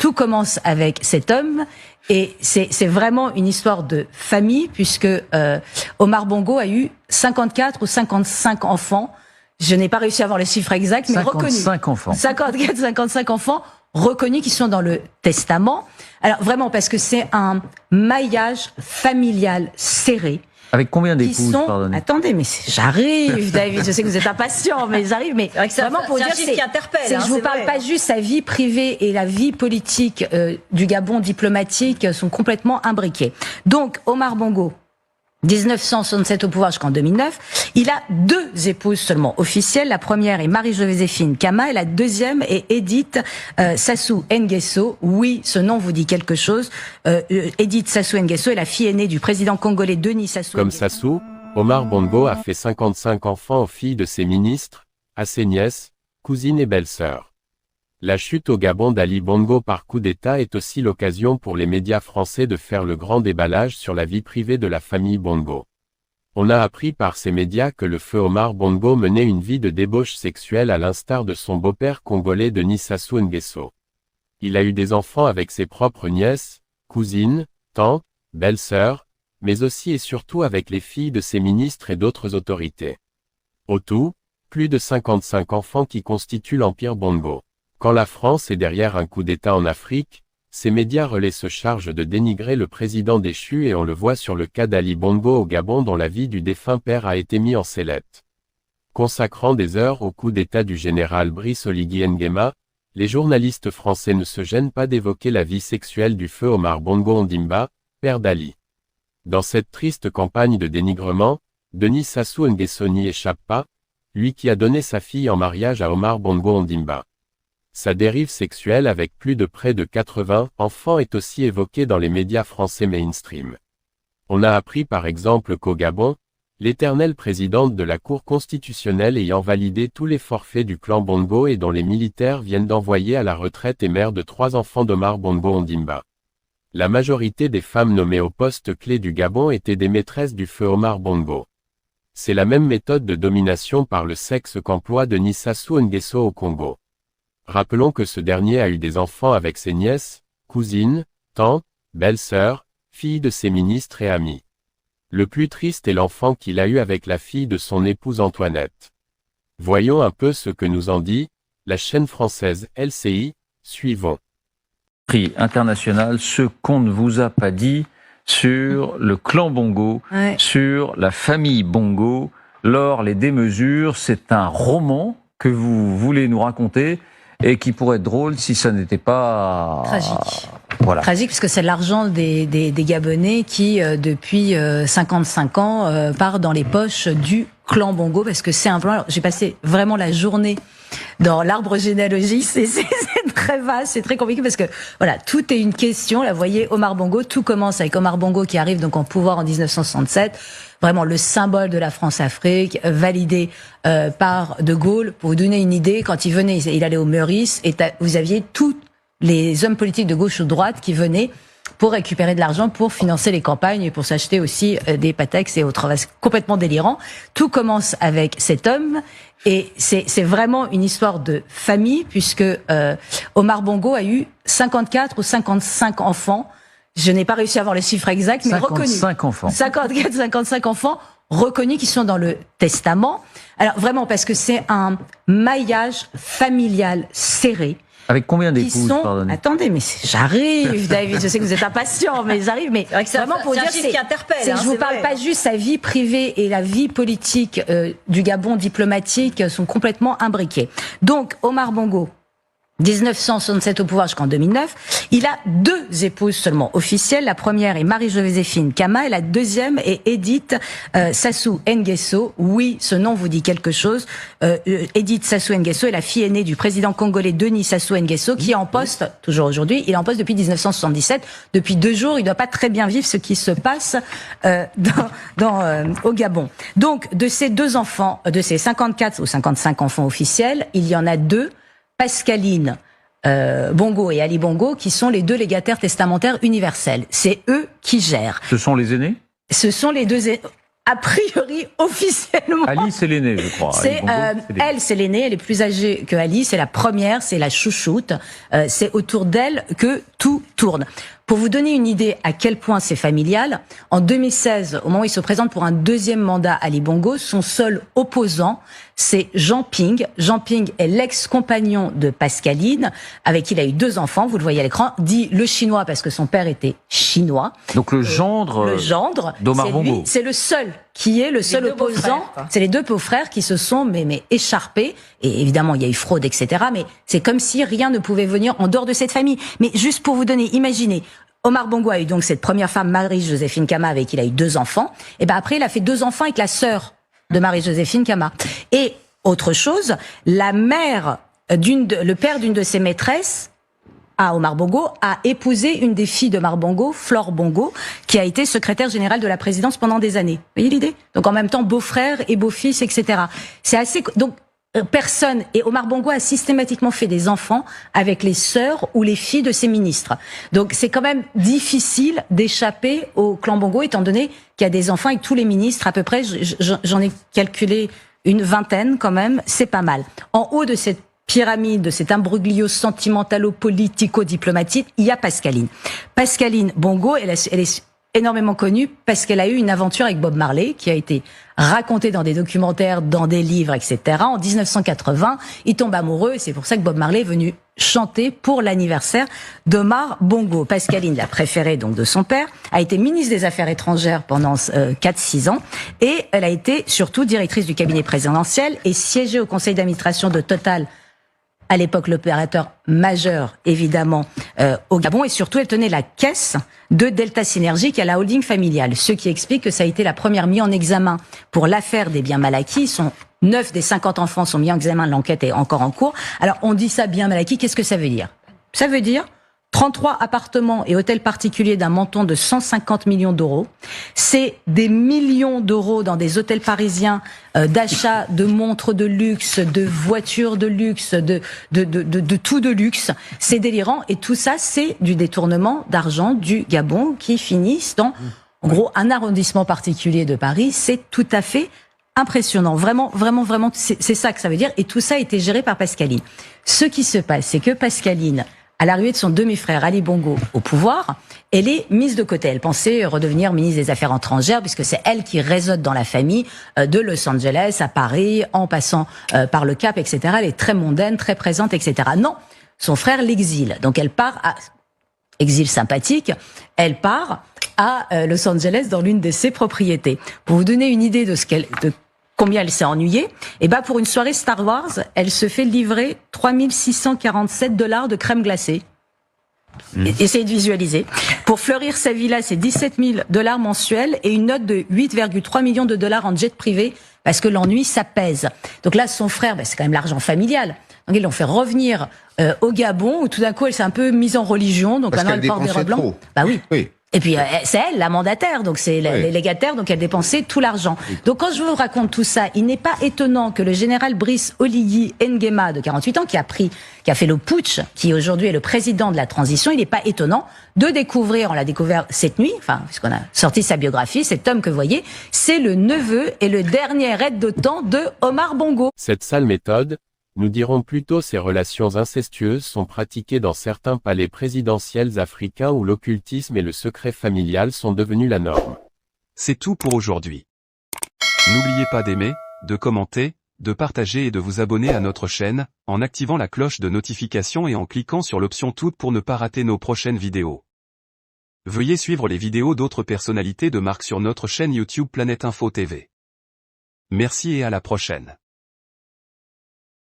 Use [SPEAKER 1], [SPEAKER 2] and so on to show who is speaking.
[SPEAKER 1] tout commence avec cet homme. Et c'est vraiment une histoire de famille, puisque Omar Bongo a eu 54 ou 55 enfants. Je n'ai pas réussi à avoir le chiffre exact, mais reconnus.
[SPEAKER 2] 55 enfants.
[SPEAKER 1] 54, 55 enfants reconnus qui sont dans le testament. Alors vraiment, parce que c'est un maillage familial serré.
[SPEAKER 2] Avec combien d'épouses, pardonnez?
[SPEAKER 1] Attendez, mais j'arrive, David, je sais que vous êtes impatient, mais j'arrive, mais vraiment pour dire,
[SPEAKER 3] qui interpelle,
[SPEAKER 1] je vous parle pas juste sa vie privée et la vie politique du Gabon diplomatique sont complètement imbriquées. Donc, Omar Bongo, 1967 au pouvoir jusqu'en 2009, il a 2 épouses seulement officielles. La première est Marie-Joséphine Kama et la deuxième est Edith Sassou Nguesso. Oui, ce nom vous dit quelque chose. Edith Sassou Nguesso est la fille aînée du président congolais Denis Sassou
[SPEAKER 4] Comme
[SPEAKER 1] Nguesso.
[SPEAKER 4] Sassou, Omar Bongo a fait 55 enfants aux filles de ses ministres, à ses nièces, cousines et belles-sœurs. La chute au Gabon d'Ali Bongo par coup d'État est aussi l'occasion pour les médias français de faire le grand déballage sur la vie privée de la famille Bongo. On a appris par ces médias que le feu Omar Bongo menait une vie de débauche sexuelle à l'instar de son beau-père congolais Denis Sassou Nguesso. Il a eu des enfants avec ses propres nièces, cousines, tantes, belles-sœurs, mais aussi et surtout avec les filles de ses ministres et d'autres autorités. Au tout, plus de 55 enfants qui constituent l'empire Bongo. Quand la France est derrière un coup d'État en Afrique, ces médias relais se chargent de dénigrer le président déchu et on le voit sur le cas d'Ali Bongo au Gabon dont la vie du défunt père a été mise en sellette. Consacrant des heures au coup d'État du général Brice Oligui Nguema, les journalistes français ne se gênent pas d'évoquer la vie sexuelle du feu Omar Bongo Ondimba, père d'Ali. Dans cette triste campagne de dénigrement, Denis Sassou Nguesso n'y échappe pas, lui qui a donné sa fille en mariage à Omar Bongo Ondimba. Sa dérive sexuelle avec plus de près de 80 enfants est aussi évoquée dans les médias français mainstream. On a appris par exemple qu'au Gabon, l'éternelle présidente de la Cour constitutionnelle ayant validé tous les forfaits du clan Bongo et dont les militaires viennent d'envoyer à la retraite est mère de 3 enfants d'Omar Bongo Ondimba. La majorité des femmes nommées au poste clé du Gabon étaient des maîtresses du feu Omar Bongo. C'est la même méthode de domination par le sexe qu'emploie Denis Sassou Nguesso au Congo. Rappelons que ce dernier a eu des enfants avec ses nièces, cousines, tantes, belles-sœurs, filles de ses ministres et amis. Le plus triste est l'enfant qu'il a eu avec la fille de son épouse Antoinette. Voyons un peu ce que nous en dit la chaîne française LCI, suivons.
[SPEAKER 2] Prix international, ce qu'on ne vous a pas dit sur le clan Bongo, sur la famille Bongo, lors les démesures, c'est un roman que vous voulez nous raconter et qui pourrait être drôle si ça n'était pas...
[SPEAKER 1] Tragique.
[SPEAKER 2] Voilà.
[SPEAKER 1] Tragique, parce que c'est l'argent des Gabonais qui, depuis 55 ans, part dans les poches du clan Bongo, parce que c'est un plan... Alors, j'ai passé vraiment la journée dans l'arbre généalogique, c'est très vaste, c'est très compliqué, parce que voilà, tout est une question. Là, vous voyez, Omar Bongo, tout commence avec Omar Bongo qui arrive donc en pouvoir en 1967, vraiment le symbole de la France-Afrique, validé par De Gaulle. Pour vous donner une idée, quand il venait, il allait au Meurice, et vous aviez tous les hommes politiques de gauche ou de droite qui venaient pour récupérer de l'argent pour financer les campagnes et pour s'acheter aussi des Patex et autres. C'est complètement délirant. Tout commence avec cet homme, et c'est vraiment une histoire de famille, puisque Omar Bongo a eu 54 ou 55 enfants. Je n'ai pas réussi à avoir le chiffre exact, mais reconnus.
[SPEAKER 2] 55 enfants.
[SPEAKER 1] 54, 55 enfants reconnus qui sont dans le testament. Alors vraiment, parce que c'est un maillage familial serré.
[SPEAKER 2] Avec combien d'épouses, pardonnez?
[SPEAKER 1] Attendez, mais j'arrive, David, je sais que vous êtes impatient, mais j'arrive, mais vraiment pour dire,
[SPEAKER 3] qui interpelle,
[SPEAKER 1] je vous parle pas juste sa vie privée et la vie politique du Gabon diplomatique sont complètement imbriquées. Donc, Omar Bongo, 1967 au pouvoir jusqu'en 2009, il a 2 épouses seulement officielles. La première est Marie-Joséphine Kama et la deuxième est Edith Sassou Nguesso. Oui, ce nom vous dit quelque chose. Edith Sassou Nguesso est la fille aînée du président congolais Denis Sassou Nguesso, qui est en poste, toujours aujourd'hui, il est en poste depuis 1977. Depuis 2 jours, il ne doit pas très bien vivre ce qui se passe au Gabon. Donc, de ces 2 enfants, de ces 54 ou 55 enfants officiels, il y en a 2, Pascaline Bongo et Ali Bongo, qui sont les 2 légataires testamentaires universels. C'est eux qui gèrent.
[SPEAKER 2] Ce sont les aînés?
[SPEAKER 1] Ce sont les 2 aînés. a priori, officiellement.
[SPEAKER 2] Ali, c'est l'aînée, je crois.
[SPEAKER 1] Elle, c'est l'aînée, elle est plus âgée que Ali, c'est la première, c'est la chouchoute. C'est autour d'elle que tout tourne. Pour vous donner une idée à quel point c'est familial, en 2016, au moment où il se présente pour un deuxième mandat, Ali Bongo, son seul opposant, c'est Jean Ping. Jean Ping est l'ex-compagnon de Pascaline, avec qui il a eu 2 enfants, vous le voyez à l'écran, dit le chinois parce que son père était chinois.
[SPEAKER 2] Donc le gendre d'Omar Bongo.
[SPEAKER 1] C'est le seul qui est le seul opposant. C'est les 2 beaux-frères qui se sont mais écharpés. Et évidemment, il y a eu fraude, etc. Mais c'est comme si rien ne pouvait venir en dehors de cette famille. Mais juste pour vous donner, imaginez, Omar Bongo a eu donc cette première femme, Marie-Joséphine Kama, avec qui il a eu 2 enfants. Et ben après, il a fait 2 enfants avec la sœur de Marie-Joséphine Kama. Et autre chose, le père d'une de ses maîtresses, à Omar Bongo, a épousé une des filles d'Omar Bongo, Flore Bongo, qui a été secrétaire générale de la présidence pendant des années. Vous voyez l'idée? Donc en même temps, beau-frère et beau-fils, etc. C'est assez... Donc personne, et Omar Bongo a systématiquement fait des enfants avec les sœurs ou les filles de ses ministres. Donc c'est quand même difficile d'échapper au clan Bongo, étant donné qu'il y a des enfants avec tous les ministres, à peu près, j'en ai calculé une vingtaine quand même, c'est pas mal. En haut de cette pyramide, de cet imbroglio sentimentalo-politico-diplomatique, il y a Pascaline. Pascaline Bongo, elle est énormément connue parce qu'elle a eu une aventure avec Bob Marley qui a été racontée dans des documentaires, dans des livres, etc. En 1980, il tombe amoureux et c'est pour ça que Bob Marley est venu chanter pour l'anniversaire d'Omar Bongo. Pascaline, la préférée donc de son père, a été ministre des Affaires étrangères pendant 4-6 ans et elle a été surtout directrice du cabinet présidentiel et siégée au conseil d'administration de Total, à l'époque l'opérateur majeur évidemment au Gabon, et surtout elle tenait la caisse de Delta Synergie qui est la holding familiale, ce qui explique que ça a été la première mise en examen pour l'affaire des biens mal acquis. 9 des 50 enfants sont mis en examen, l'enquête est encore en cours. Alors on dit ça, biens mal acquis, qu'est-ce que ça veut dire? Ça veut dire 33 appartements et hôtels particuliers d'un montant de 150 millions d'euros. C'est des millions d'euros dans des hôtels parisiens, d'achat de montres de luxe, de voitures de luxe, de tout de luxe. C'est délirant et tout ça, c'est du détournement d'argent du Gabon qui finissent dans, en gros, un arrondissement particulier de Paris. C'est tout à fait impressionnant. Vraiment, c'est ça que ça veut dire. Et tout ça a été géré par Pascaline. Ce qui se passe, c'est que Pascaline, à l'arrivée de son demi-frère Ali Bongo au pouvoir, elle est mise de côté. Elle pensait redevenir ministre des Affaires étrangères puisque c'est elle qui résonne dans la famille de Los Angeles à Paris, en passant par le Cap, etc. Elle est très mondaine, très présente, etc. Non, son frère l'exile. Donc elle part à... Exil sympathique, elle part à Los Angeles dans l'une de ses propriétés. Pour vous donner une idée de combien elle s'est ennuyée, et ben pour une soirée Star Wars, elle se fait livrer 3647 $ de crème glacée. Essayez de visualiser. Pour fleurir sa villa, c'est 17 000 $ mensuels et une note de 8,3 millions de dollars en jet privé parce que l'ennui, ça pèse. Donc là, son frère, c'est quand même l'argent familial. Donc ils l'ont fait revenir au Gabon où tout d'un coup, elle s'est un peu mise en religion. Donc
[SPEAKER 3] parce
[SPEAKER 1] maintenant, elle porte des robes blancs. Bah oui. Et puis c'est elle, la mandataire, donc c'est les légataires, donc elle dépensait tout l'argent. Donc quand je vous raconte tout ça, il n'est pas étonnant que le général Brice Oligui Nguema, de 48 ans, qui a fait le putsch, qui aujourd'hui est le président de la transition, il n'est pas étonnant de découvrir, on l'a découvert cette nuit, enfin, puisqu'on a sorti sa biographie, cet homme que vous voyez, c'est le neveu et le dernier aide de temps de Omar Bongo.
[SPEAKER 4] Cette sale méthode, nous dirons plutôt ces relations incestueuses sont pratiquées dans certains palais présidentiels africains où l'occultisme et le secret familial sont devenus la norme.
[SPEAKER 5] C'est tout pour aujourd'hui. N'oubliez pas d'aimer, de commenter, de partager et de vous abonner à notre chaîne, en activant la cloche de notification et en cliquant sur l'option toutes pour ne pas rater nos prochaines vidéos. Veuillez suivre les vidéos d'autres personnalités de marque sur notre chaîne YouTube Planète Info TV. Merci et à la prochaine.